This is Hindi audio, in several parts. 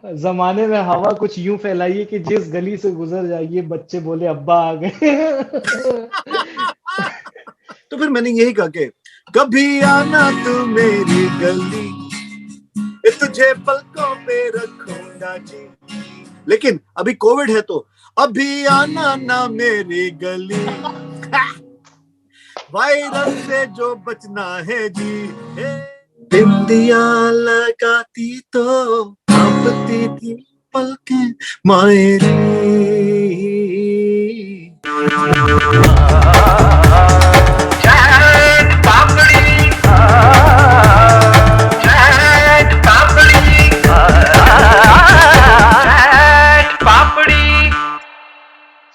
जमाने में हवा कुछ यूं फैलाइए कि जिस गली से गुजर जाइए बच्चे बोले अब्बा आ गए। तो फिर मैंने यही कहा कि कभी आना तू मेरी गली, तुझे पलकों पे रखूंगा जी। लेकिन अभी कोविड है तो अभी आना ना मेरी गली, वायरस से जो बचना है जी। बिंदिया लगाती तो कांपती थी पलकें मायरी।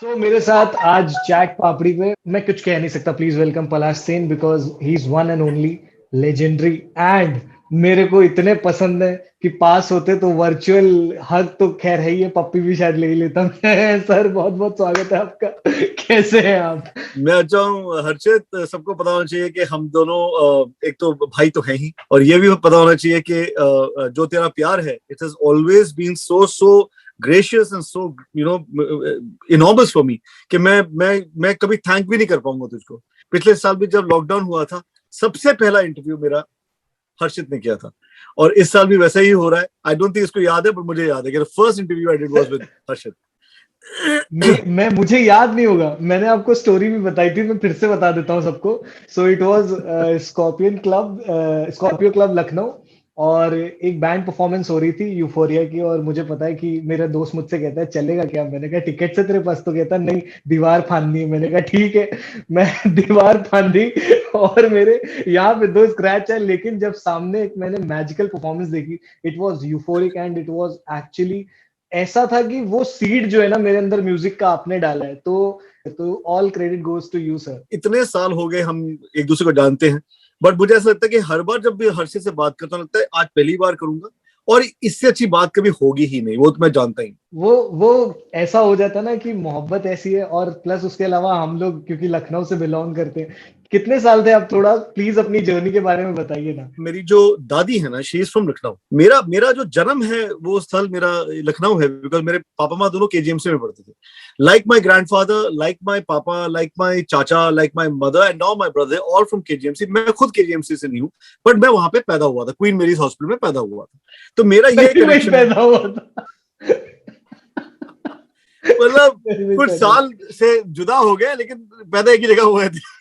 तो मेरे साथ आज चैट पापड़ी पे मैं कुछ कह नहीं सकता, please welcome Palash Sen because he is one and only legendary and मेरे को इतने पसंद है कि पास होते तो वर्चुअल हग तो खैर है ही है, पप्पी भी शायद ले ही लेता मैं। सर बहुत बहुत स्वागत है आपका। कैसे हैं आप? मैं अच्छा हूँ हर्षित। सबको पता होना चाहिए कि हम दोनों एक तो भाई तो हैं ही, और ये भी पता होना चाहिए कि जो तेरा प्यार है, it has always been so gracious and so enormous for me कि मैं कभी थैंक भी नहीं कर पाऊंगा तुझको। पिछले साल भी जब लॉकडाउन हुआ था, सबसे पहला इंटरव्यू मेरा हर्षित ने किया था, और इस साल भी वैसा ही हो रहा है। आई डोंट थिंक इसको याद है, पर मुझे याद है कि first interview I did was with Harshit. मैं मुझे याद नहीं होगा, मैंने आपको स्टोरी भी बताई थी, मैं फिर से बता देता हूँ सबको। So it was Scorpio club Lucknow, और एक बैंड परफॉर्मेंस हो रही थी यूफोरिया की, और मुझे पता है कि मेरा दोस्त मुझसे कहता है चलेगा क्या, मैंने कहा टिकट से तेरे पास, तो कहता नहीं दीवार फांदनी है, मैंने कहा ठीक है। मैं दीवार फांदी और मेरे यहाँ पे 2 स्क्रैच है, लेकिन जब सामने एक मैंने मैजिकल परफॉर्मेंस देखी, it was euphoric and it was actually ऐसा था कि वो सीड जो है ना मेरे अंदर म्यूजिक का आपने डाला है, तो all credit goes to you sir. इतने साल हो गए हम एक दूसरे को जानते हैं, बट मुझे ऐसा लगता है कि हर बार जब भी हर्षित से बात करता हूं, लगता है आज पहली बार करूंगा, और इससे अच्छी बात कभी होगी ही नहीं, वो तो मैं जानता ही। वो ऐसा हो जाता ना कि मोहब्बत ऐसी है, और प्लस उसके अलावा हम लोग क्योंकि लखनऊ से बिलोंग करते हैं। कितने साल थे आप? थोड़ा प्लीज अपनी जर्नी के बारे में बताइए ना। मेरी जो दादी है ना, शी इज फ्रॉम लखनऊ। मेरा मेरा जो जन्म है वो स्थल मेरा लखनऊ है, बिकॉज मेरे पापा माँ दोनों केजीएमसी में पढ़ते थे। Like my grandfather, like my पापा, लाइक माई चाचा, like my mother and now my brother, all from KGMC. मैं खुद केजीएमसी से नहीं हूँ, बट मैं वहां पे पैदा हुआ था, क्वीन मेरीज हॉस्पिटल में पैदा हुआ था। तो मेरा ये सही में ही कनेक्शन है। पैदा हुआ था? मतलब सही में कुछ पैदा साल से जुदा हो गए, लेकिन पैदा एक ही जगह हुए थे।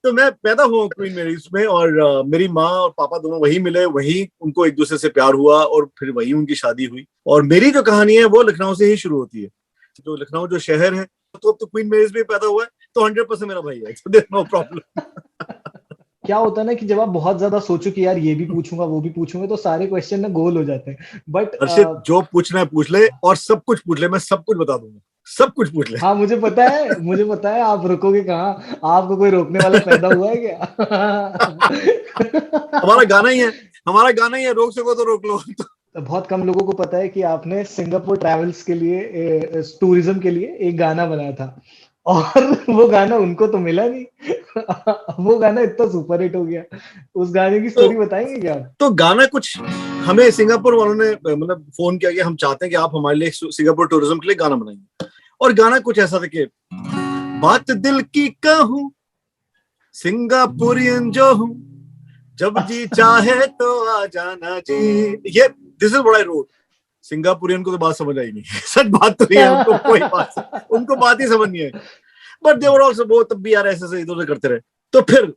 तो मैं पैदा हुआ क्वीन मेरीज में, और मेरी माँ और पापा दोनों वहीं मिले, वहीं उनको एक दूसरे से प्यार हुआ, और फिर वहीं उनकी शादी हुई। और मेरी जो कहानी है वो लखनऊ से ही शुरू होती है। जो लखनऊ जो शहर है, तो अब तो क्वीन मेरीज में पैदा हुआ है, तो 100% मेरा भाई है, so there's no problem। क्या होता है ना कि जब आप बहुत ज्यादा सोचो कि यार ये भी पूछूंगा वो भी पूछूंगा, तो सारे क्वेश्चन ना गोल हो जाते हैं, बट हर्षित, जो पूछना है पूछ ले, और सब कुछ पूछ ले, मैं सब कुछ बता दूंगा, सब कुछ पूछ ले। हाँ मुझे पता है आप रुकोगे कहाँ, आपको कोई रोकने वाला पैदा हुआ है क्या? हमारा गाना ही है, हमारा गाना ही है, रोक सको तो रोक लो। बहुत कम लोगों को पता है कि आपने सिंगापुर ट्रैवल्स के लिए, टूरिज्म के लिए एक गाना बनाया था, और वो गाना उनको तो मिला नहीं। वो गाना इतना सुपर हिट हो गया। उस गाने की तो स्टोरी बताएंगे क्या आप? तो गाना कुछ, हमें सिंगापुर वालों ने मतलब फोन किया कि हम चाहते हैं कि आप हमारे लिए सिंगापुर टूरिज्म के लिए गाना बनाएंगे। और गाना कुछ ऐसा था कि बात दिल की कहूं, सिंगापुरियन जो हूं, जब जी चाहे तो आ जाना जी। ये this is what I wrote. Singaporean को तो बात समझ आई नहीं। सच बात तो नहीं है, उनको कोई बात, उनको बात ही समझ नहीं है। बट दे वर आल्सो, वो तब भी यार ऐसे इधर उधर करते रहे। तो फिर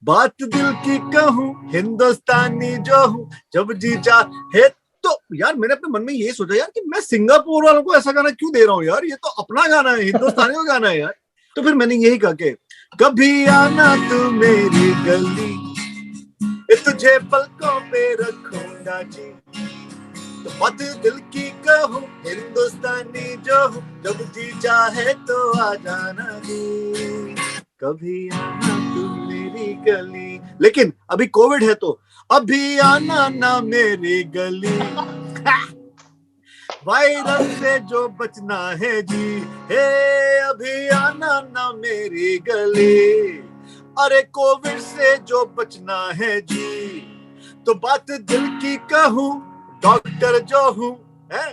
बात दिल की कहूं, हिंदुस्तानी जो हूं, जब जी चाहे। तो यार मैंने अपने मन में ये सोचा यार कि मैं सिंगापुर वालों को ऐसा गाना क्यों दे रहा हूँ यार, ये तो अपना गाना है, हिंदुस्तानी का गाना है यार। तो फिर मैंने यही कहा कि कभी आना तू मेरी गली, तुझे पलकों पे रखूंगा जी। तो बात दिल की कहूं, हिंदुस्तानी जो हूं, जब जी चाहे तो आ जाना जी। कभी आना तू मेरी गली। लेकिन अभी कोविड है तो अभी आना ना मेरी गली, वायरस से जो बचना है जी। हे अभी आना ना मेरी गली, अरे कोविड से जो बचना है जी। तो बात दिल की कहूं, डॉक्टर जो हूँ है,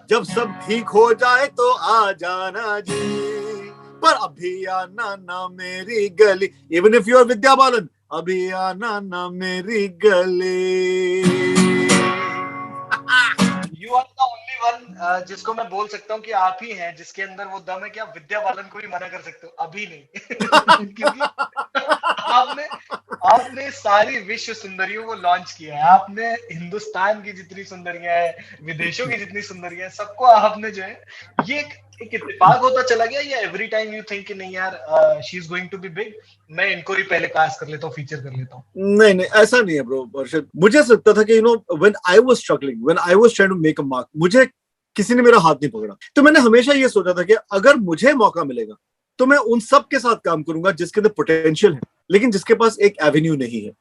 जब सब ठीक हो जाए तो आ जाना जी, पर अभी आना ना मेरी गली, even if you are Vidya Balan, अभी आना ना मेरी गली। You are the only one जिसको मैं बोल सकता हूँ कि आप ही हैं जिसके अंदर वो दम है कि आप विद्या बालन को भी मना कर सकते हो, अभी नहीं। क्योंकि आपने आपने सारी विश्व सुंदरियों को लॉन्च किया है, आपने हिंदुस्तान की जितनी सुंदरियां हैं, विदेशों की जितनी सुंदरियां हैं, सबको आपने जो है, ये एक इत्तेफाक होता चला गया, या एवरी टाइम यू थिंक कि नहीं यार she is going to be big, मैं इनको ही पहले कास्ट कर लेता हूँ, फीचर कर लेता हूँ? नहीं नहीं, ऐसा नहीं है ब्रो अर्शद। मुझे लगता था कि when I was struggling, when I was trying to make a mark, मुझे किसी ने मेरा हाथ नहीं पकड़ा। तो मैंने हमेशा ये सोचा था कि अगर मुझे मौका मिलेगा तो मैं उन सब के साथ काम करूंगा जिसके अंदर पोटेंशियल है, लेकिन जिसके पास एक एवेन्यू नहीं है।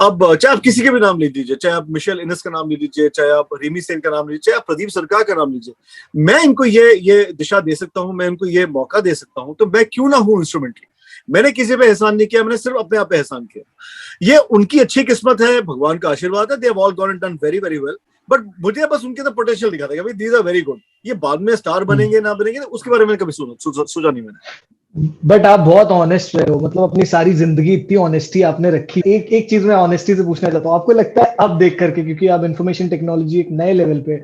अब चाहे आप किसी के भी नाम ले लीजिए, चाहे आप मिशेल इनस का नाम ले लीजिए, चाहे आप रिमी सेन का नाम लीजिए, चाहे आप प्रदीप सरकार का नाम लीजिए, मैं इनको ये दिशा दे सकता हूं, मैं इनको ये मौका दे सकता हूं, तो मैं क्यों ना हूं इंस्ट्रूमेंटली। मैंने किसी पे एहसान नहीं किया, मैंने सिर्फ अपने आप पे एहसान किया। ये उनकी अच्छी किस्मत है, भगवान का आशीर्वाद है, they have all gone and done very very well, but मुझे बस उनके अंदर पोटेंशियल दिखा था कि भाई दीज आर वेरी गुड। ये बाद में स्टार बनेंगे ना बनेंगे उसके बारे में कभी सोचा नहीं मैंने। बट आप बहुत ऑनेस्ट रहे हो, मतलब अपनी सारी जिंदगी इतनी ऑनेस्टी आपने रखी। एक चीज मैं ऑनेस्टी से पूछना चाहता हूँ, आपको लगता है अब देख करके, क्योंकि आप इंफॉर्मेशन टेक्नोलॉजी एक नए लेवल पे,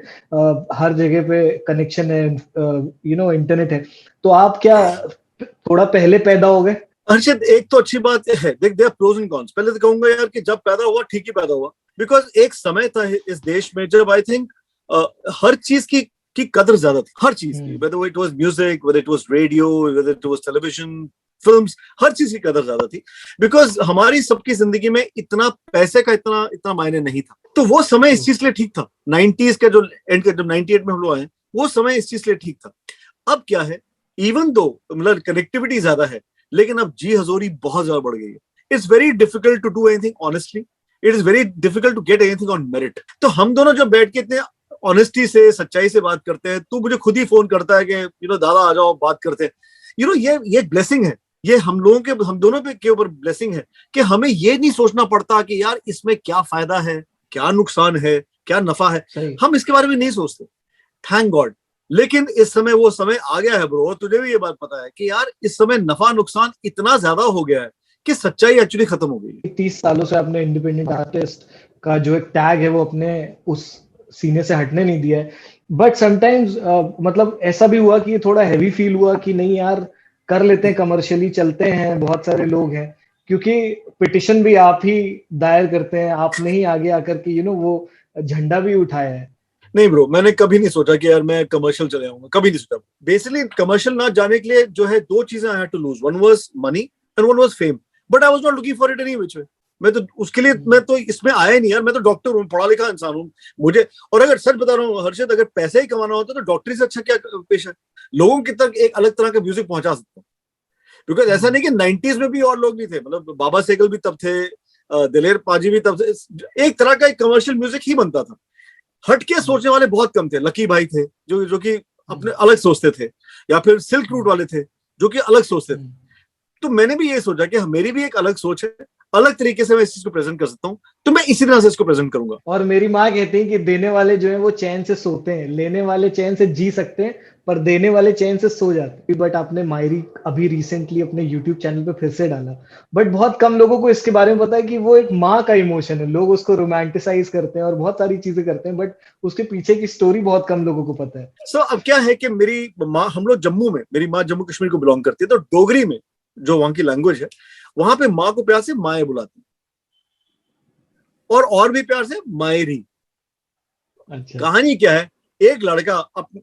हर जगह पे कनेक्शन है, इंटरनेट है, तो आप क्या थोड़ा पहले पैदा हो गए? अर्षद, एक तो अच्छी बात है, देख दे प्रोज एंड कॉन्स। पहले तो कहूंगा यार कि जब पैदा हुआ ठीक ही पैदा हुआ, बिकॉज एक समय था इस देश में जब आई थिंक हर चीज की कदर ज्यादा थी, हर चीज की, whether it was music, whether it was radio, whether it was television, films, हर चीज की कदर ज्यादा थी, बिकॉज हमारी सबकी जिंदगी में इतना पैसे का इतना मायने नहीं था। तो वो समय इस चीज के लिए ठीक था, 90s का जो एंड का, जब 98 में हम लोग आए, वो समय इस चीज के लिए ठीक था। अब क्या है, इवन दो मतलब कनेक्टिविटी ज्यादा है, लेकिन अब जी हजूरी बहुत ज्यादा बढ़ गई है। It's very difficult to do anything honestly, it is very difficult to get anything on merit. तो हम दोनों जब बैठ के इतने ऑनेस्टी से, सच्चाई से बात करते हैं, तू मुझे खुद ही फोन करता है कि दादा आ जाओ बात करते हैं, ये ब्लेसिंग है, ये हम दोनों पे के ऊपर ब्लेसिंग है कि हमें ये नहीं सोचना पड़ता कि यार इसमें क्या फायदा है, क्या नुकसान है, क्या नफा है, हम इसके बारे में नहीं सोचते, थैंक गॉड। लेकिन इस समय वो समय आ गया है ब्रो, तुझे भी ये बात पता है कि यार इस समय नफा नुकसान इतना ज्यादा हो गया है कि सच्चाई एक्चुअली खत्म हो गई है। 30 सालों से आपने इंडिपेंडेंट आर्टिस्ट का जो एक टैग है वो अपने उस सीने से हटने नहीं दिया है, बट समटाइम्स मतलब ऐसा भी हुआ कि ये थोड़ा हैवी फील हुआ कि नहीं यार कर लेते हैं, कमर्शियली चलते हैं, बहुत सारे लोग हैं, क्योंकि पिटिशन भी आप ही दायर करते हैं, आपने ही आगे आकर के वो झंडा भी उठाया है। नहीं ब्रो, मैंने कभी नहीं सोचा कि यार मैं कमर्शियल चले आऊंगा, कभी नहीं सोचा। बेसिकली कमर्शियल ना जाने के लिए जो है दो चीजें I had to lose, one was money and one was fame, but I was not looking for it any which way. मैं तो उसके लिए मैं तो इसमें आया ही नहीं यार, मैं तो डॉक्टर हूँ, पढ़ा लिखा इंसान हूँ मुझे। और अगर सच बता रहा हूँ हर्षद, अगर पैसे ही कमाना होता तो डॉक्टरी से अच्छा क्या पेशा है, लोगों की तक एक अलग तरह का म्यूजिक पहुंचा सकता हूँ। बिकॉज ऐसा नहीं कि 90s में भी और लोग नहीं थे, मतलब बाबा सेगल भी तब थे, दिलेर पाजी भी तब थे, एक तरह का एक कमर्शियल म्यूजिक ही बनता था। हटके सोचने वाले बहुत कम थे, लकी भाई थे जो कि अपने अलग सोचते थे, या फिर सिल्क रूट वाले थे जो कि अलग सोचते थे। तो मैंने भी ये सोचा कि मेरी भी एक अलग सोच है, अलग तरीके से मैं इस चीज को प्रेजेंट कर सकता हूँ, तो मैं इसी तरह से इसको प्रेजेंट करूंगा। और मेरी माँ कहती है कि देने वाले जो है वो चैन से सोते हैं, लेने वाले चैन से जी सकते हैं, पर देने वाले चैन से सो जाते हैं। बट आपने मायरी अभी रिसेंटली अपने यूट्यूब चैनल पे फिर से डाला, बट बहुत कम लोगों को इसके बारे में पता है कि वो एक माँ का इमोशन है, लोग उसको रोमांटिसाइज करते हैं और बहुत सारी चीजें करते हैं, बट उसके पीछे की स्टोरी बहुत कम लोगों को पता है। सो अब क्या है कि मेरी माँ, हम लोग जम्मू में, मेरी माँ जम्मू कश्मीर को बिलोंग करती है, तो डोगरी में जो वहां की लैंग्वेज है, वहां पे माँ को प्यार से माए बुलाती है, और भी प्यार से मायरी। अच्छा। कहानी क्या है, एक लड़का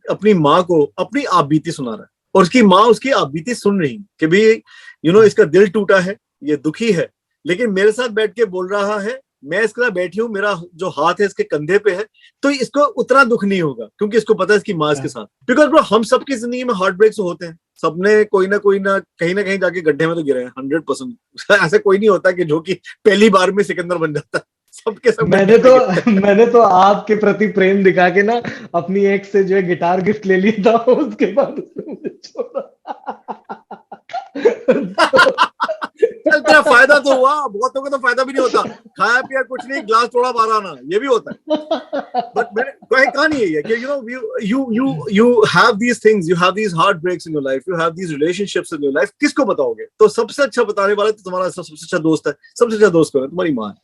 अपनी माँ को अपनी आप बीती सुना रहा है, और उसकी माँ उसकी आप बीती सुन रही कि भाई इसका दिल टूटा है, ये दुखी है, लेकिन मेरे साथ बैठ के बोल रहा है, मैं इसके साथ बैठी हूँ, मेरा जो हाथ है इसके कंधे पे है, तो इसको उतना दुख नहीं होगा, क्योंकि इसको पता है इसकी माँ इसके साथ। बिकॉज ब्रो, हम सबकी जिंदगी में हार्ट ब्रेक्स होते हैं, सबने कोई ना कहीं ना कहीं जाके गड्ढे में तो गिरे हैं, 100%। ऐसा कोई नहीं होता कि जो कि पहली बार में सिकंदर बन जाता है, सबके सब। मैंने तो आपके प्रति प्रेम दिखा के ना अपनी एक्स से जो है गिटार गिफ्ट ले लिया था, उसके बाद उसने मुझे छोड़ा। तेरा फायदा तो हुआ, बहुतों को तो फायदा भी नहीं होता, खाया पिया कुछ नहीं, ग्लास थोड़ा बारह आना, ये भी होता है। बट मैंने कहानी यही है कि you have these things, you have these heartbreaks in your life, you have these relationships in your life, किसको बताओगे? तो सबसे अच्छा बताने वाला तो तुम्हारा सबसे अच्छा दोस्त है। सबसे अच्छा दोस्त कौन है? तुम्हारी माँ है।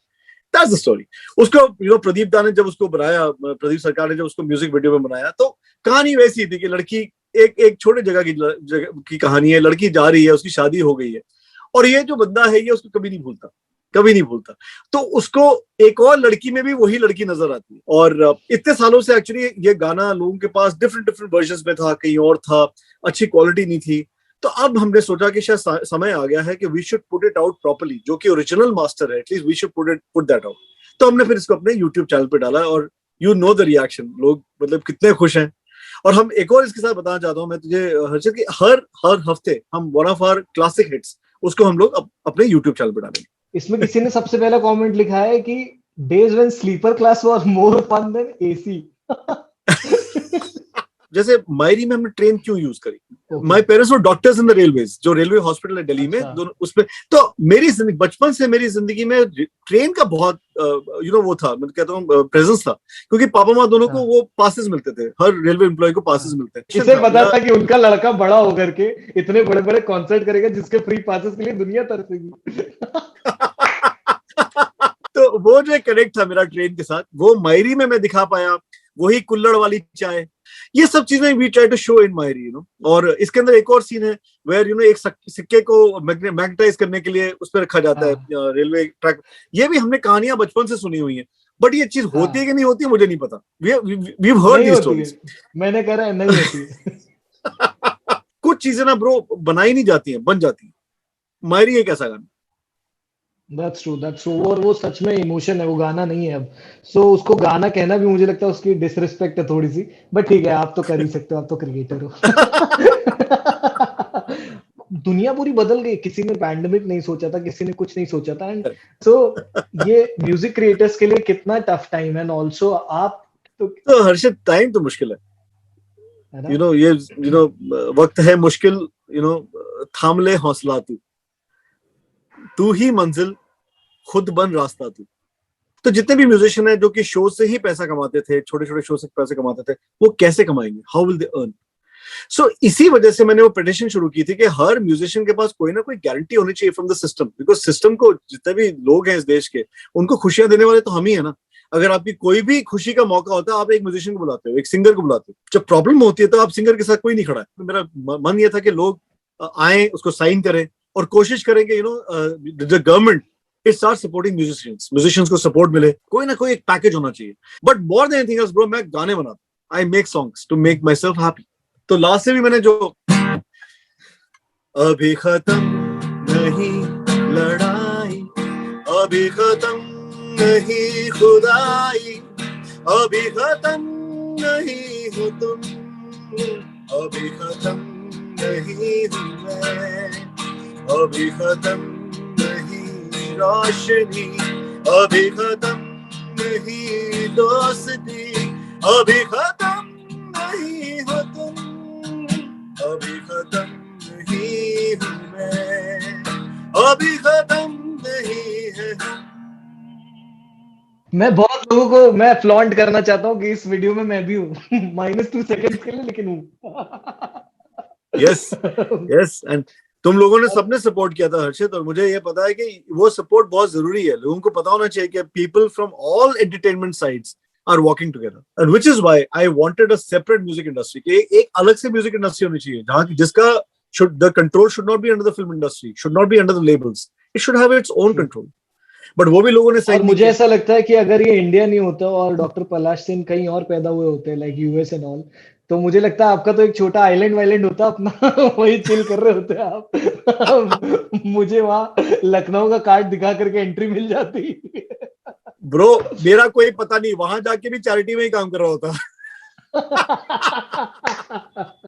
That's the story. उसको प्रदीप दा ने जब उसको बनाया, प्रदीप सरकार ने जब उसको म्यूजिक वीडियो में बनाया, तो कहानी वैसी थी कि लड़की एक छोटे जगह की कहानी है, लड़की जा रही है, उसकी शादी हो गई है, और ये जो बंदा है ये उसको कभी नहीं भूलता, कभी नहीं भूलता। तो उसको एक और लड़की में भी वही लड़की नजर आती है, और इतने सालों से एक्चुअली ये गाना लोगों के पास डिफरेंट वर्जन्स में था, कहीं और था, अच्छी क्वालिटी नहीं थी। तो अब हमने सोचा कि शायद समय आ गया है कि we should put it out properly, जो कि ओरिजिनल मास्टर है, at least we should put that out. तो हमने फिर इसको अपने यूट्यूब चैनल पे डाला, और यू नो द रिएक्शन, लोग मतलब कितने खुश हैं। और हम एक और इसके साथ बताना चाहता हूँ मैं तुझे हर्षित, कि हर हफ्ते हम one of our classic hits उसको हम लोग अपने यूट्यूब चैनल पे डालेंगे। इसमें किसी ने सबसे पहला कमेंट लिखा है कि days when sleeper class was more fun than AC. जैसे मायरी में हमने ट्रेन क्यों यूज करी? My parents were doctors in the railways, जो रेलवे हॉस्पिटल है दिल्ली में, दोनों उसमें। तो मेरी जिंदगी, बचपन से मेरी जिंदगी में ट्रेन का बहुत वो था, मैं कहता हूँ प्रेजेंस था, क्योंकि पापा माँ दोनों को वो पासेस मिलते थे, हर रेलवे एम्प्लॉय को पासेस मिलते हैं। इसे पता था कि उनका लड़का बड़ा होकर के इतने बड़े बड़े कॉन्सर्ट करेगा जिसके फ्री पासेस के लिए दुनिया तरसेगी। तो वो जो कनेक्ट था मेरा ट्रेन के साथ, वो मायरी में मैं दिखा पाया, वही कुल्लड़ वाली चाय, ये सब चीजें we try to show in Mayri, और इसके अंदर एक और सीन है वेयर एक सिक्के को मैग्नेटाइज करने के लिए उस पर रखा जाता है रेलवे ट्रैक। ये भी हमने कहानियां बचपन से सुनी हुई हैं, बट ये चीज होती है कि नहीं होती है मुझे नहीं पता। We heard these stories. मैंने कह रहा है नहीं होती। कुछ चीजें ना ब्रो बनाई नहीं जाती हैं, बन जाती हैं। मायरी एक ऐसा गाना। That's true. और वो सच में इमोशन है, वो गाना नहीं है अब। So उसको गाना कहना भी मुझे लगता है उसकी डिसरिस्पेक्ट है थोड़ी सी, बट ठीक है, आप तो कर ही सकते हो, आप तो क्रिएटर हो। दुनिया पूरी बदल गई, किसी ने पैंडेमिक नहीं सोचा था, किसी ने कुछ नहीं सोचा था, एंड सो ये म्यूजिक क्रिएटर्स के लिए कितना टफ टाइम है। एंड ऑल्सो आप तो हर्षित, टाइम तो मुश्किल है, ये वक्त है मुश्किल, थाम ले हौसला तू ही मंजिल, खुद बन रास्ता तू। तो जितने भी म्यूजिशियन हैं जो कि शो से ही पैसा कमाते थे, छोटे छोटे शो से पैसे कमाते थे, वो कैसे कमाएंगे? How will they earn? So इसी वजह से मैंने वो पिटीशन शुरू की थी कि हर म्यूजिशियन के पास कोई ना कोई गारंटी होनी चाहिए from the system, because system को, जितने भी लोग हैं इस देश के, उनको खुशियां देने वाले तो हम ही है ना। अगर आपकी कोई भी खुशी का मौका होता है, आप एक म्यूजिशियन को बुलाते हो, एक सिंगर को बुलाते हो। जब प्रॉब्लम होती है तो आप सिंगर के साथ कोई नहीं खड़ा है। तो मेरा मन ये था कि लोग आए, उसको साइन करें, और कोशिश करेंगे the government it start supporting musicians को सपोर्ट मिले, कोई ना कोई एक पैकेज होना चाहिए। But more than anything else bro, मैं गाने बनाता, I make songs to make myself happy. तो लास्ट से भी मैंने जो अभी खत्म नहीं लड़ाई, अभी खत्म नहीं खुदाई, अभी खत्म नहीं हो तुम, अभी खत्म नहीं हूं मैं, अभी खत्म नहीं रोशनी, अभी खत्म नहीं दोस्ती, अभी खत्म नहीं हो तुम, अभी खत्म नहीं हूं मैं, अभी खत्म नहीं है। मैं बहुत लोगों को मैं फ्लॉन्ट करना चाहता हूँ कि इस वीडियो में मैं भी हूँ, -2 सेकंड्स के लिए, लेकिन हूँ। यस एंड तुम लोगों ने सबने सपोर्ट किया था हर्षित, और मुझे ये पता है कि वो सपोर्ट बहुत जरूरी है। लोगों को पता होना चाहिए कि people from all entertainment sides are working together, and which is why I wanted a separate music industry, कि एक अलग से म्यूजिक इंडस्ट्री होनी चाहिए, जहां जिसका the control should not be under the film industry, should not be under the labels, it should have its own control. But वो भी लोगों ने सही। और मुझे ऐसा लगता है कि अगर ये इंडिया नहीं होता और डॉक्टर पलाश सेन कहीं और पैदा हुए होते, लाइक यूएस एंड ऑल, तो मुझे लगता है आपका तो एक छोटा आइलैंड वाइलैंड होता अपना, वही चिल कर रहे होते आप। मुझे वहां लखनऊ का कार्ड दिखा करके एंट्री मिल जाती। ब्रो मेरा कोई पता नहीं, वहां जाके भी चैरिटी में ही काम कर रहा होता।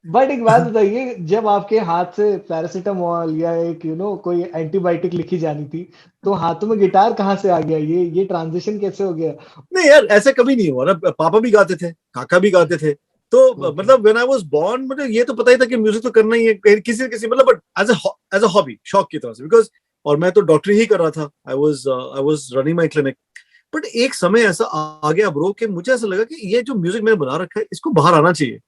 बट एक बात बताइए, जब आपके हाथ से पैरासिटामोल या एक कोई एंटीबायोटिक लिखी जानी थी, तो हाथों में गिटार कहाँ से आ गया? ये ट्रांजिशन कैसे हो गया? नहीं यार, ऐसा कभी नहीं हुआ ना। पापा भी गाते थे, काका भी गाते थे, तो मतलब व्हेन आई वाज बोर्न मुझे ये तो पता ही था कि म्यूजिक तो करना ही है किसी मतलब, बट एज अ हॉबी, शौक की तरह से, बिकॉज और मैं तो डॉक्टरी ही कर रहा था, I was running my clinic. But एक समय ऐसा आ गया ब्रो कि मुझे ऐसा लगा कि ये जो म्यूजिक मैंने बना रखा है इसको बाहर आना चाहिए,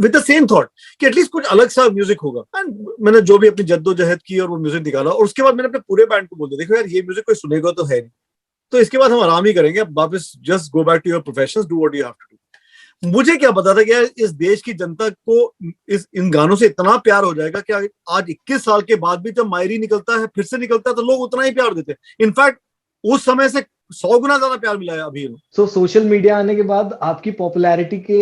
विद द सेम थॉट कि एटलीस्ट कुछ अलग सा म्यूजिक होगा। एंड मैंने जो भी अपनी जद्दोजहद की और वो म्यूजिक निकाला, और उसके बाद मैंने अपने पूरे बैंड को बोल दिया, देखो यार ये म्यूजिक कोई सुनेगा तो है नहीं, तो इसके बाद हम आराम ही करेंगे, अब वापस just go back to your professions, do what you have to do. मुझे क्या पता था कि यार इस देश की जनता को इन गानों से इतना प्यार हो जाएगा कि आज 21 साल के बाद भी जब मायरी निकलता है, फिर से निकलता है, तो लोग उतना ही प्यार देते हैं। इनफैक्ट उस समय से 100 गुना ज्यादा प्यार मिला है अभी। सो सोशल मीडिया आने के बाद आपकी पॉपुलैरिटी के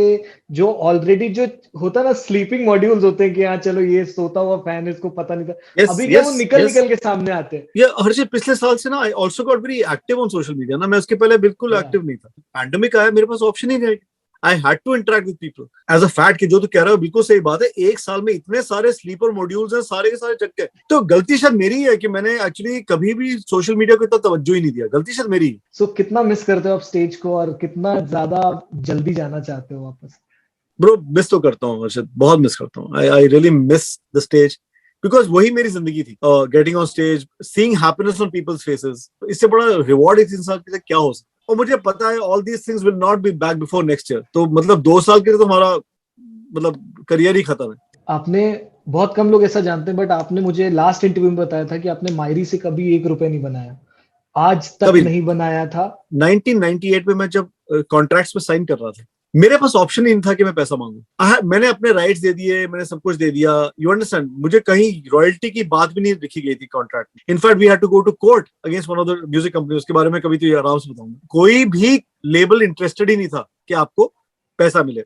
जो ऑलरेडी जो होता है ना स्लीपिंग मॉड्यूल्स होते हैं कि हाँ चलो ये सोता हुआ फैन, इसको पता नहीं था, yes, अभी क्या वो yes, निकल yes. निकल के सामने आते हैं। ये हर्षित पिछले साल से ना I also got very active on social media ना, मैं उसके पहले बिल्कुल एक्टिव नहीं था। पैंडेमिक आया, मेरे पास ऑप्शन ही नहीं, I had to interact with people as a fact. कि जो तू कह रहा है बिल्कुल सही बात है, एक साल में इतने सारे स्लीपर मॉड्यूल्स हैं, सारे के सारे चक गए। तो गलती शायद मेरी है कि मैंने एक्चुअली कभी भी सोशल मीडिया को इतना तवज्जो ही नहीं दिया, गलती शायद मेरी है। सो कितना मिस करते हो आप स्टेज को, और कितना ज्यादा जल्दी जाना चाहते हो वापस? ब्रो मिस तो करता हूँ हर्षित, बहुत मिस करता हूँ। I really miss the stage, because वही मेरी जिंदगी थी, getting on stage, seeing happiness on people's faces. इससे बड़ा रिवॉर्ड इस इंसान के लिए क्या हो सकता है? और मुझे पता है all these things will not be back before next year. तो मतलब 2 साल के लिए तो हमारा मतलब करियर ही खत्म है। आपने, बहुत कम लोग ऐसा जानते हैं, बट आपने मुझे लास्ट इंटरव्यू में बताया था कि आपने मायरी से कभी 1 रुपए नहीं बनाया, आज तक कभी नहीं बनाया था। 1998 में मैं जब कॉन्ट्रैक्ट्स में साइन कर रहा था, मेरे पास ऑप्शन ही नहीं था कि मैं पैसा मांगू। मैंने अपने राइट्स दे दिए, मैंने सब कुछ दे दिया, यू अंडरस्टैंड। मुझे कहीं रॉयल्टी की बात भी नहीं लिखी गई थी कॉन्ट्रैक्ट में। In fact we had to go to court against one of the music company. उसके बारे में कभी तो ये आराम से बताऊंगा। कोई भी लेबल इंटरेस्टेड ही नहीं था कि आपको पैसा मिले।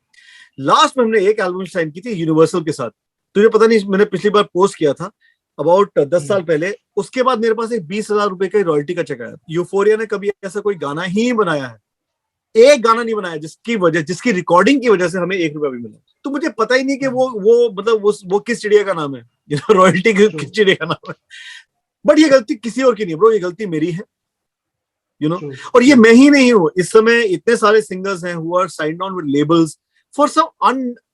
लास्ट में हमने एक एल्बम साइन की थी यूनिवर्सल के साथ, तुझे पता नहीं मैंने पिछली बार पोस्ट किया था अबाउट 10 साल पहले। उसके बाद मेरे पास एक 20,000 रुपए का रॉयल्टी का चेक आया। यूफोरिया ने कभी ऐसा कोई गाना ही बनाया है, एक गाना नहीं बनाया जिसकी रिकॉर्डिंग की वजह से हमें 1 रुपया भी मिला। तो मुझे पता ही नहीं कि वो मतलब वो किस चिड़िया का नाम है, रॉयल्टी किस चिड़िया का नाम है। बट ये गलती किसी और की नहीं ब्रो, ये गलती मेरी है, यू नो। और ये मैं ही नहीं हूँ, इस समय इतने सारे सिंगर्स हैं who are signed on with labels for some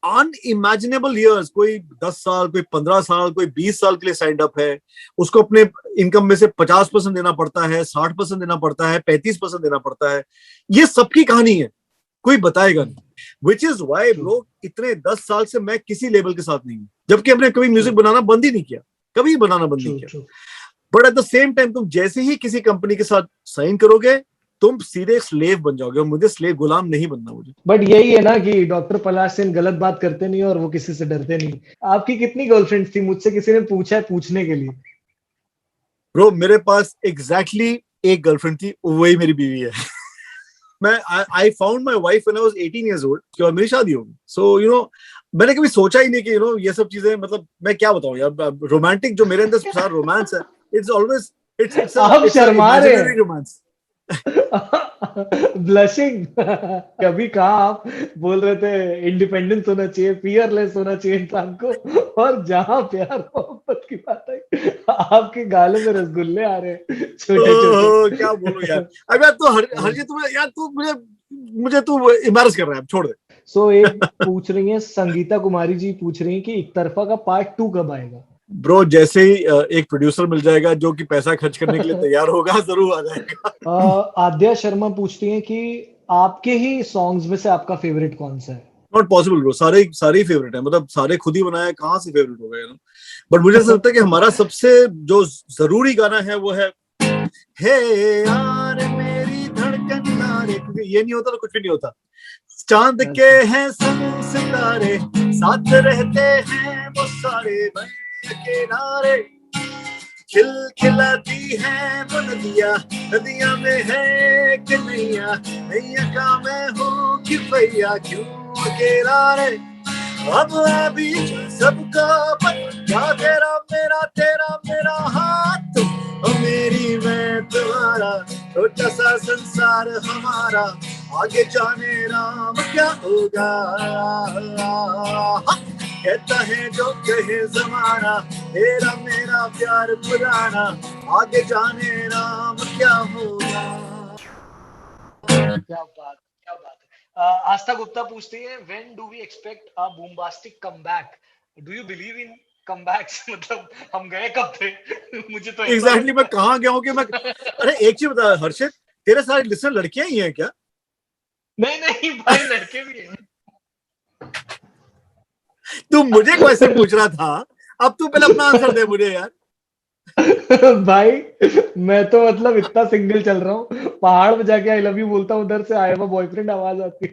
unimaginable years. कोई 10 साल, कोई 15 साल, कोई 20 साल के लिए साइंड अप है। उसको अपने इनकम में से 50% देना पड़ता है, 60% देना पड़ता है, 35% देना पड़ता है। ये सबकी कहानी है, कोई बताएगा नहीं। विच इज वाई ब्रो इतने 10 साल से मैं किसी लेवल के साथ नहीं हूँ, जबकि हमने कभी म्यूजिक बनाना बंद ही नहीं किया, कभी बनाना बंद नहीं किया। But at the same time तुम जैसे ही किसी कंपनी के साथ साइन करोगे, तुम सीधे एक स्लेव बन जाओगे, और मुझे स्लेव गुलाम नहीं बनना मुझे। बट यही है ना कि डॉक्टर पलाश सेन गलत बात करते नहीं और वो किसी से डरते नहीं। आपकी कितनी गर्लफ्रेंड्स थी? मुझसे किसी ने पूछा है पूछने के लिए। ब्रो मेरे पास एग्जैक्टली एक गर्लफ्रेंड थी, वही मेरी बीवी है। मैं I found my wife when I was 18 years old, और मेरी शादी हो गई। सो यू नो मैंने कभी सोचा ही नहीं कि ये सब चीजें, मतलब मैं क्या बताऊं यार, रोमांटिक जो मेरे अंदर सारा रोमांस है, इट्स ऑलवेज इट्स आप शर्मा रहे हैं। Imaginary romance. ब्लशिंग। कभी कहा आप बोल रहे थे इंडिपेंडेंस होना चाहिए, फियरलेस होना चाहिए इंसान को, और जहां प्यार मोहब्बत की बात आई आपके गालों में रसगुल्ले आ रहे हैं छोटे छोटे। क्या बोलूं यार। अब यार तू हरजी तुम्हें यार, तू मुझे तू एम्बैरस कर रहा है, छोड़ दे। सो एक पूछ रही है, संगीता कुमारी जी पूछ रही है कि एक तरफा का पार्ट 2 कब आएगा? ब्रो जैसे ही एक प्रोड्यूसर मिल जाएगा जो कि पैसा खर्च करने के लिए तैयार होगा, जरूर आ जाएगा। आद्या शर्मा पूछती हैं कि आपके ही सॉन्ग्स में से आपका फेवरेट कौन सा है? नॉट पॉसिबल ब्रो, सारे फेवरेट है, मतलब सारे खुद ही बनाए, कहाँ से फेवरेट हो गए ना। बट मुझे ऐसा लगता है कि हमारा सबसे जो जरूरी गाना है वो है हे यार मेरी धड़कन नारे, क्योंकि ये नहीं होता तो कुछ भी नहीं होता। चांद के हैं संग सितारे, साथ रहते हैं वो सारे बन किनारे, खिल खिलाती है वो नदियाँ, नदियाँ में है कि नैया, नैया का मैं हूँ कि भैया, क्यों अकेला रे। अब अभी सबका क्या तेरा मेरा हाथ, और मेरी मैं तुम्हारा, छोटा सा संसार हमारा, आगे जाने राम क्या होगा। कहता है जो कहे जमाना, तेरा मेरा प्यार पुराना, आगे जाने राम क्या होगा। क्या बात, क्या बात है। आस्था गुप्ता पूछती है, when do we expect a bombastic comeback? Do you believe in comebacks मतलब हम गए कब थे? मुझे तो एग्जैक्टली मैं कहाँ गया हूँ कि मैं, अरे एक चीज बता हर्षित, तेरे सारे लिसनर लड़कियां ही हैं क्या? नहीं नहीं भाई, लड़के भी हैं। तू मुझे क्वेश्चन पूछ रहा था, अब तू पहले अपना आंसर दे मुझे यार। भाई मैं तो मतलब इतना सिंगल चल रहा हूँ, पहाड़ पे जाके आई लव यू बोलता हूँ, उधर से आई हैव अ बॉयफ्रेंड आवाज आती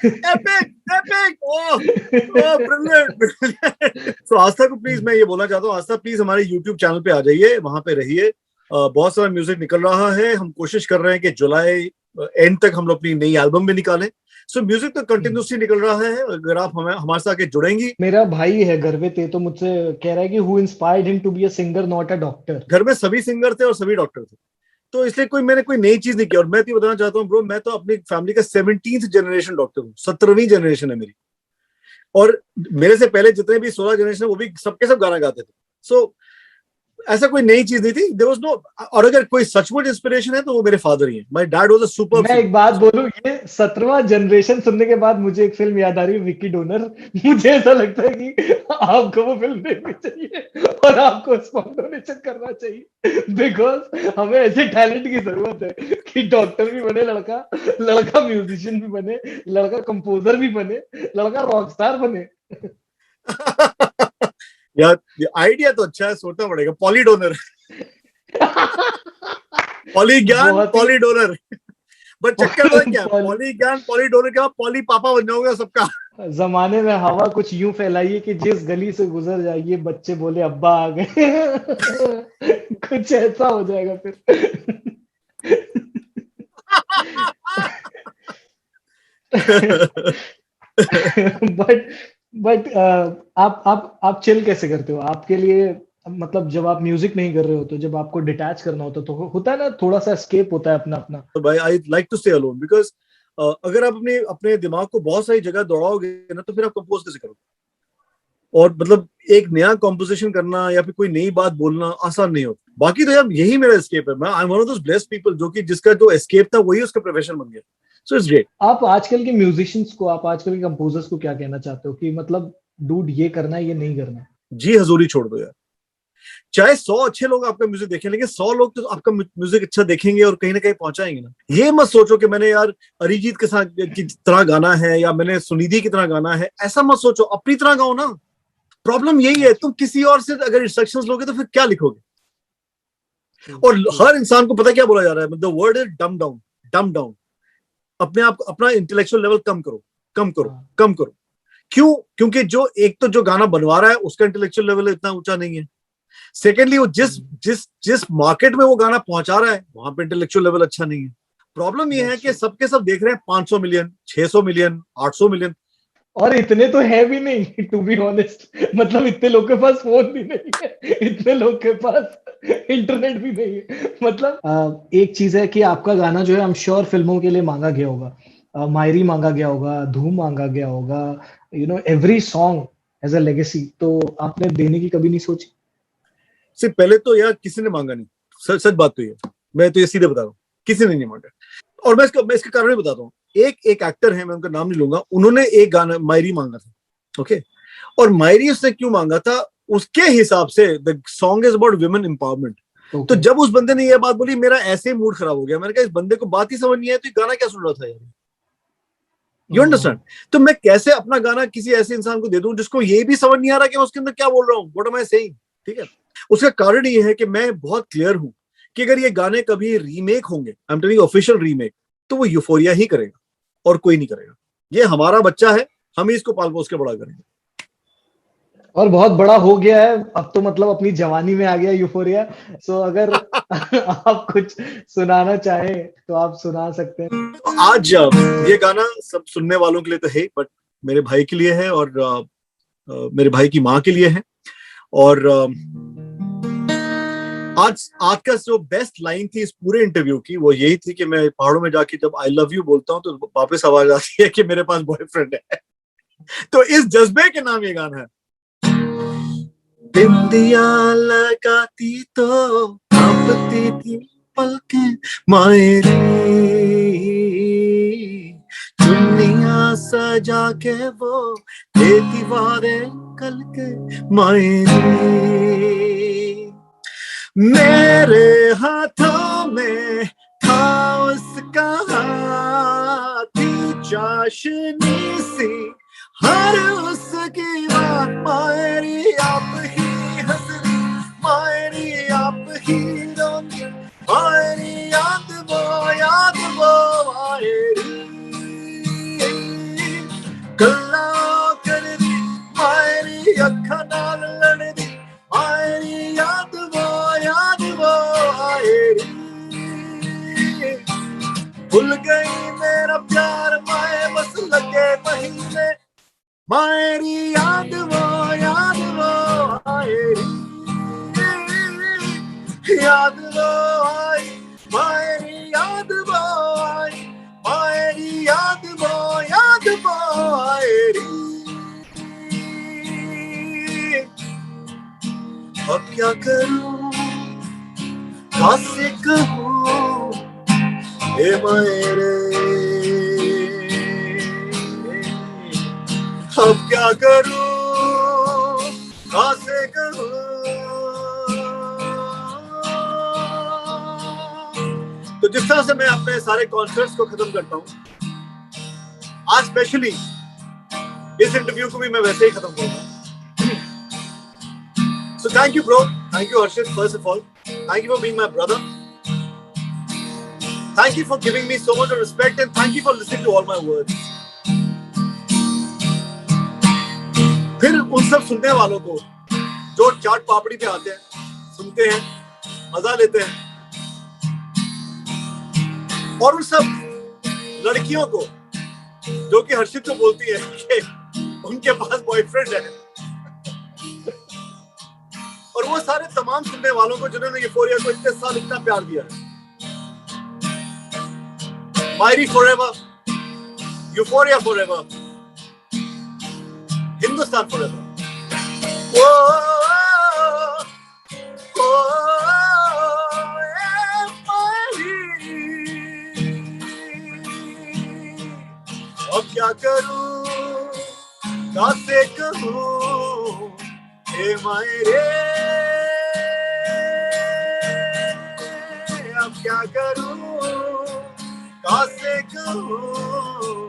एपिक एपिक, ओह ओह ब्रिलियंट ब्रिलियंट। सो आस्था को प्लीज मैं ये बोलना चाहता हूँ, आस्था प्लीज हमारे यूट्यूब चैनल पे आ जाइए, वहां पे रहिए। बहुत सारा म्यूजिक निकल रहा है, हम कोशिश कर रहे हैं कि जुलाई एंड तक हम लोग अपनी नई एल्बम भी निकालें। सो म्यूजिक तो कंटिन्यूसली निकल रहा है, अगर आप हमें हमारे साथ आके जुड़ेंगी। मेरा भाई है गर्वित, ये तो मुझसे कह रहा है कि who inspired him to be a singer not a doctor. घर में सभी सिंगर थे और सभी डॉक्टर थे, तो इसलिए मैंने कोई नई चीज नहीं की। और मैं तो बताना चाहता हूँ ब्रो, मैं तो अपनी फैमिली का 17th जनरेशन डॉक्टर हूँ, 17वीं जनरेशन है मेरी। और मेरे से पहले जितने भी 16 जनरेशन है वो भी सबके सब गाना गाते थे। सो ऐसा कोई नई चीज नहीं थी, देयर वाज नो। और अगर कोई सचमुच इंस्पिरेशन है तो वो मेरे फादर ही है। My dad was a superb मैं एक बात बोलूं, ये 17वां जनरेशन सुनने के बाद मुझे एक फिल्म याद आ रही है, विक्की डोनर। मुझे ऐसा लगता है कि आपको वो फिल्म देखनी चाहिए और आपको स्पॉट डोनेशन करना चाहिए, बिकॉज हमें ऐसे टैलेंट की जरूरत है कि डॉक्टर भी बने लड़का, लड़का म्यूजिशियन भी बने, लड़का कंपोजर भी बने, लड़का रॉकस्टार बने। यार ये आइडिया तो अच्छा है, सोचना पड़ेगा। पॉली डोनर, पॉली ज्ञान बहुत ही पॉली डोनर। बट चक्कर तो क्या है, पॉली पॉली ज्ञान पॉली डोनर के बाद पॉली पापा बन जाओगे सबका। जमाने में हवा कुछ यूं फैलाइए कि जिस गली से गुजर जाइए बच्चे बोले अब्बा आ गए। कुछ ऐसा हो जाएगा फिर। बट बट आप चिल कैसे करते हो? आपके लिए मतलब जब आप म्यूजिक नहीं कर रहे हो, तो जब आपको डिटैच करना होता तो होता है ना, थोड़ा सा एस्केप होता है अपना अपना। तो भाई I like to stay alone, because अगर आप अपने अपने दिमाग को बहुत सारी जगह दौड़ाओगे ना तो फिर आप कंपोज कैसे करोगे? और मतलब एक नया कॉम्पोजिशन करना या फिर कोई नई बात बोलना आसान नहीं होता। बाकी तो यार यही मेरा एस्केप है। मैं I am one of those blessed people जो कि जिसका जो एस्केप था वही उसका प्रोफेशन बन गया। So it's great. आप आजकल के म्यूजिशियंस को, आप आजकल के कंपोजर्स को क्या कहना चाहते हो कि मतलब डूड ये करना है, ये नहीं करना? जी हजूरी छोड़ दो यार। चाहे 100 अच्छे लोग आपका म्यूजिक देखें, लेकिन 100 लोग तो आपका म्यूजिक अच्छा देखेंगे और कहीं ना कहीं पहुंचाएंगे ना। ये मत सोचो कि मैंने यार अरिजीत के साथ की तरह गाना है या मैंने सुनिधि की तरह गाना है, ऐसा मत सोचो, अपनी तरह गाओ ना। प्रॉब्लम यही है, तुम किसी और से अगर इंस्ट्रक्शंस लोगे तो फिर क्या लिखोगे? और हर इंसान को पता क्या बोला जा रहा है, the word is dumb down, डम डाउन। अपने आप अपना इंटेलेक्चुअल लेवल कम करो, कम करो, हाँ। कम करो। क्यों? क्योंकि जो एक तो जो गाना बनवा रहा है उसका इंटेलेक्चुअल लेवल इतना ऊंचा नहीं है। सेकेंडली वो जिस जिस जिस मार्केट में वो गाना पहुंचा रहा है वहां पे इंटेलेक्चुअल लेवल अच्छा नहीं है। प्रॉब्लम ये है कि सबके सब देख रहे हैं 500 मिलियन, 600 मिलियन, 800 मिलियन। और इतने तो है भी नहीं, टू बी ऑनेस्ट। मतलब इतने लोग के पास फोन भी नहीं है, इतने लोग के पास इंटरनेट भी नहीं है। मतलब एक चीज है कि आपका गाना जो है, आई एम श्योर फिल्मों के लिए मांगा गया होगा, मायरी मांगा गया होगा, धूम मांगा गया होगा, you know every song as a legacy. तो आपने देने की कभी नहीं सोची? सिर्फ पहले तो यार किसी ने मांगा नहीं। सच सच बात तो ये, मैं तो ये सीधे बता रहा हूँ, किसी ने नहीं मांगा। और मैं इसका कारण भी बताता हूँ। एक एक एक्टर है, मैं उनका नाम नहीं लूंगा, उन्होंने एक गाना मायरी मांगा था, ओके। और मायरी उसने क्यों मांगा था, उसके हिसाब से the song is about women empowerment. तो जब उस बंदे ने ये बात बोली, मेरा ऐसे ही मूड खराब हो गया। मैंने कहा इस बंदे को बात ही समझ नहीं है तो ये गाना क्या सुन रहा था यार। You understand? तो मैं कैसे अपना गाना किसी ऐसे इंसान को दे दूं जिसको ये भी समझ नहीं आ रहा कि मैं उसके अंदर क्या बोल रहा हूँ, व्हाट एम आई सेइंग? ठीक है। उसका कारण ये है कि मैं बहुत क्लियर हूं कि अगर ये गाने कभी रीमेक होंगे, I am telling official remake, तो वो यूफोरिया ही करेगा और कोई नहीं करेगा। ये हमारा बच्चा है, हम ही इसको पाल पोस के बड़ा करेंगे। और बहुत बड़ा हो गया है अब तो, मतलब अपनी जवानी में आ गया यूफोरिया। सो अगर आप कुछ सुनाना चाहें तो आप सुना सकते हैं। आज ये गाना सब सुनने वालों के लिए तो है, बट मेरे भाई के लिए है और मेरे भाई की माँ के लिए है। और आज आज का जो बेस्ट लाइन थी इस पूरे इंटरव्यू की वो यही थी कि मैं पहाड़ों में जाके जब आई लव यू बोलता हूँ तो वापस आवाज आती है कि मेरे पास बॉयफ्रेंड है। तो इस जज्बे के नाम ये गाना है। बिंदिया लगाती तो कांपती थी पलकें मायरी, चुन्नियां सजा के वो ये दीवारें कल के मायने। मेरे हाथों में था उसका हाथी चाशनी सी हर उसकी बात मायरी आप ही हंसनी मायरी आप ही रोनी मायरी याद वो मायरी गल्ला कर दी मायरी अखा नाल लड़ दी मायरी याद वो मायरी भूल गई मेरा प्यार माए बस लगे महीने मायरी याद वो आए याद वो आई मायरी याद वो आई मायरी याद वो आए। अब क्या करूं कैसे कहूं ए मायरे अब क्या करूं कैसे कहूं। तो जिस तरह से मैं अपने सारे कॉन्सर्ट्स को खत्म करता हूं, आज स्पेशली इस इंटरव्यू को भी मैं वैसे ही खत्म करूंगा। So thank you bro, thank you Harshit first of all, thank you for being my brother, thank you for giving me so much of respect and thank you for listening to all my words. फिर उन सब सुनने वालों को जो चाट पापड़ी पे आते हैं, सुनते हैं, मजा लेते हैं, और उन सब लड़कियों को जो कि हर्षित को बोलती है कि उनके पास बॉयफ्रेंड है, और वो सारे तमाम सुनने वालों को जिन्होंने यूफोरिया को इतने साल इतना प्यार दिया है। Mayri forever, euphoria forever, Hindustan forever. अब क्या करूं कैसे कहूं हे मायरे अब क्या करूं कैसे कहूं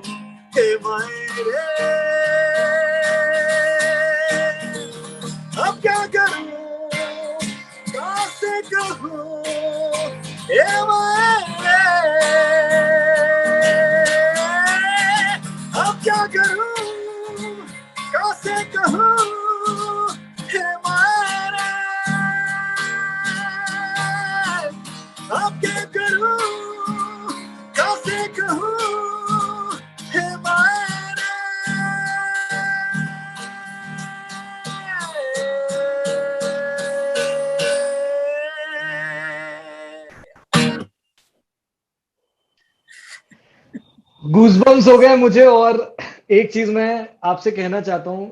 हे मायरे अब क्या करूं कैसे कहूं हे मायरे अब क्या करूं कैसे कहूं हे मायरे अब क्या करूं कैसे कहूं हे मायरे। गूज़बम्स हो गए मुझे। और एक चीज मैं आपसे कहना चाहता हूँ,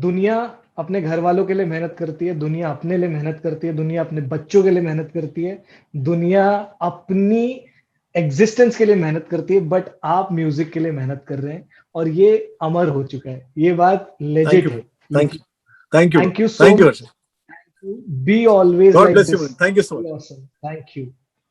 दुनिया अपने घर वालों के लिए मेहनत करती है, दुनिया अपने लिए मेहनत करती है, दुनिया अपने बच्चों के लिए मेहनत करती है, दुनिया अपनी एग्जिस्टेंस के लिए मेहनत करती है, बट आप म्यूजिक के लिए मेहनत कर रहे हैं और ये अमर हो चुका है। ये बात लेजिट है। Thank you so much. Be always God like bless this. you man. Thank you so much. Awesome. Thank you.